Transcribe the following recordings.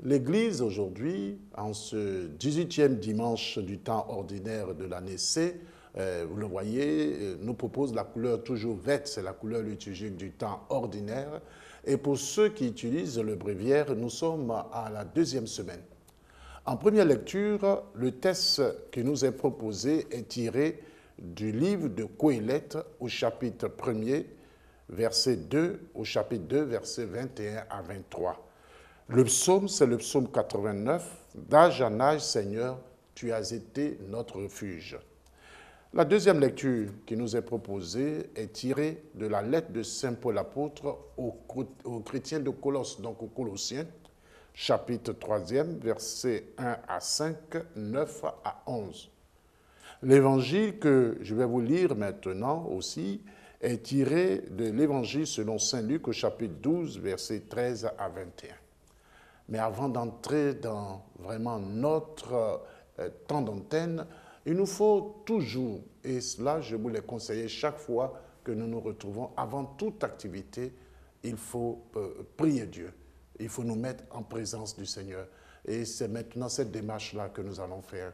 L'Église aujourd'hui, en ce 18e dimanche du temps ordinaire de l'année C, vous le voyez, nous propose la couleur toujours verte, c'est la couleur liturgique du temps ordinaire. Et pour ceux qui utilisent le bréviaire, nous sommes à la deuxième semaine. En première lecture, le texte qui nous est proposé est tiré du livre de Qoéleth au chapitre 1er, verset 2, au chapitre 2, versets 21 à 23. Le psaume, c'est le psaume 89. D'âge en âge, Seigneur, tu as été notre refuge. La deuxième lecture qui nous est proposée est tirée de la lettre de Saint Paul apôtre aux chrétiens de Colosse, donc aux Colossiens, chapitre 3e, versets 1 à 5, 9 à 11. L'évangile que je vais vous lire maintenant aussi est tiré de l'évangile selon Saint Luc au chapitre 12, versets 13 à 21. Mais avant d'entrer dans vraiment notre temps d'antenne, il nous faut toujours, et cela je vous l'ai conseillé chaque fois que nous nous retrouvons, avant toute activité, il faut prier Dieu. Il faut nous mettre en présence du Seigneur. Et c'est maintenant cette démarche-là que nous allons faire.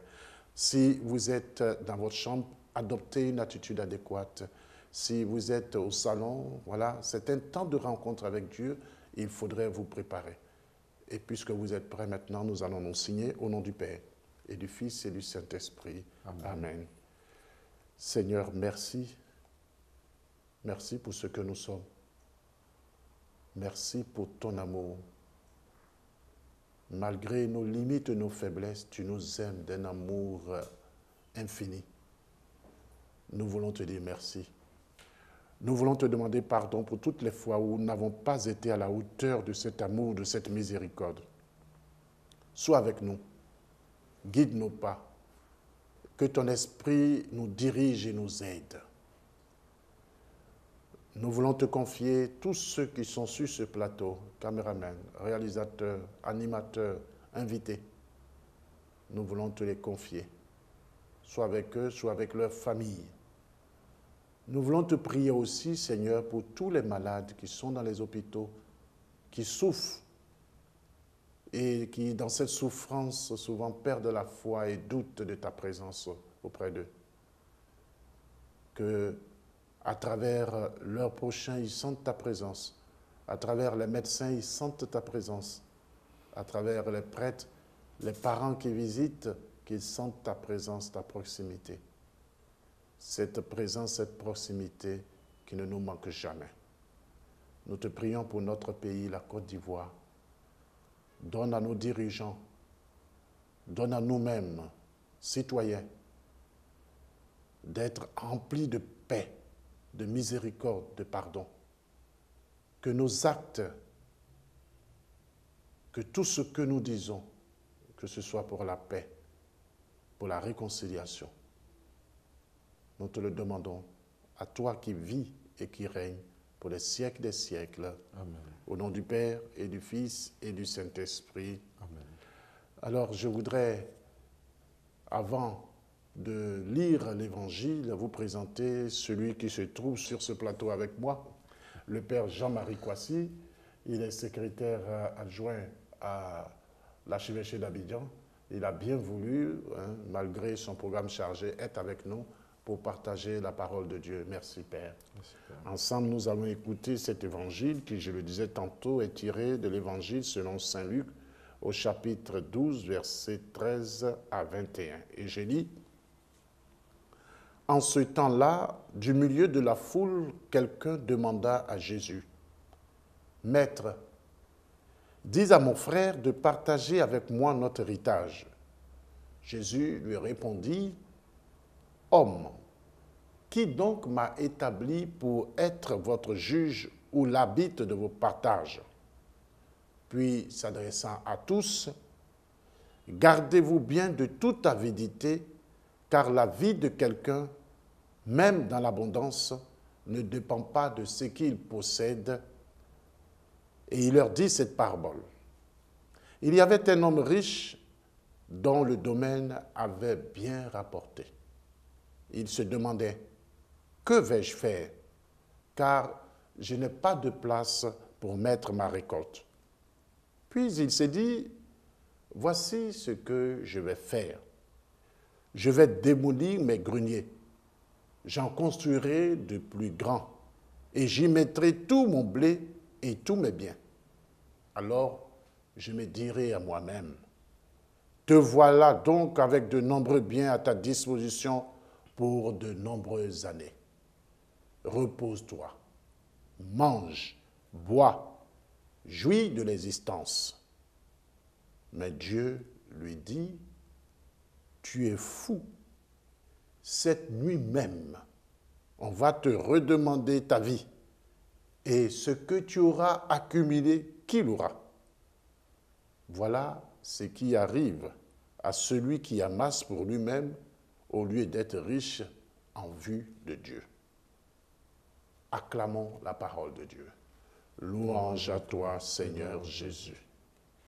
Si vous êtes dans votre chambre, adoptez une attitude adéquate. Si vous êtes au salon, voilà, c'est un temps de rencontre avec Dieu, il faudrait vous préparer. Et puisque vous êtes prêts maintenant, nous allons nous signer au nom du Père et du Fils et du Saint-Esprit. Amen. Amen. Seigneur, merci. Merci pour ce que nous sommes. Merci pour ton amour. Malgré nos limites et nos faiblesses, tu nous aimes d'un amour infini. Nous voulons te dire merci. Nous voulons te demander pardon pour toutes les fois où nous n'avons pas été à la hauteur de cet amour, de cette miséricorde. Sois avec nous, guide nos pas, que ton esprit nous dirige et nous aide. Nous voulons te confier tous ceux qui sont sur ce plateau, caméramans, réalisateurs, animateurs, invités. Nous voulons te les confier. Sois avec eux, sois avec leur famille. Nous voulons te prier aussi, Seigneur, pour tous les malades qui sont dans les hôpitaux, qui souffrent et qui, dans cette souffrance, souvent perdent la foi et doutent de ta présence auprès d'eux. Que, à travers leurs prochains, ils sentent ta présence. À travers les médecins, ils sentent ta présence. À travers les prêtres, les parents qui visitent, qu'ils sentent ta présence, ta proximité. Cette présence, cette proximité qui ne nous manque jamais. Nous te prions pour notre pays, la Côte d'Ivoire. Donne à nos dirigeants, donne à nous-mêmes, citoyens, d'être remplis de paix, de miséricorde, de pardon. Que nos actes, que tout ce que nous disons, que ce soit pour la paix, pour la réconciliation. Nous te le demandons à toi qui vis et qui règne pour les siècles des siècles. Amen. Au nom du Père et du Fils et du Saint-Esprit. Amen. Alors je voudrais, avant de lire l'Évangile, vous présenter celui qui se trouve sur ce plateau avec moi, le Père Jean-Marie Kouassi. Il est secrétaire adjoint à l'archevêché d'Abidjan. Il a bien voulu, malgré son programme chargé, être avec nous pour partager la parole de Dieu. Merci Père. Merci, Père. Ensemble, nous allons écouter cet évangile qui, je le disais tantôt, est tiré de l'évangile selon Saint Luc au chapitre 12, versets 13 à 21. Et je lis, « En ce temps-là, du milieu de la foule, quelqu'un demanda à Jésus, « Maître, dis à mon frère de partager avec moi notre héritage. » Jésus lui répondit, « Homme, qui donc m'a établi pour être votre juge ou l'arbitre de vos partages ?» Puis, s'adressant à tous, « Gardez-vous bien de toute avidité, car la vie de quelqu'un, même dans l'abondance, ne dépend pas de ce qu'il possède. » Et il leur dit cette parabole. Il y avait un homme riche dont le domaine avait bien rapporté. Il se demandait, « Que vais-je faire? Car je n'ai pas de place pour mettre ma récolte. » Puis il s'est dit, voici ce que je vais faire. Je vais démolir mes greniers. J'en construirai de plus grands et j'y mettrai tout mon blé et tous mes biens. Alors, je me dirai à moi-même, te voilà donc avec de nombreux biens à ta disposition pour de nombreuses années. Repose-toi, mange, bois, jouis de l'existence. Mais Dieu lui dit, tu es fou. Cette nuit même, on va te redemander ta vie. Et ce que tu auras accumulé, qui l'aura? Voilà ce qui arrive à celui qui amasse pour lui-même au lieu d'être riche en vue de Dieu. Acclamons la parole de Dieu. Louange à toi, Seigneur Jésus.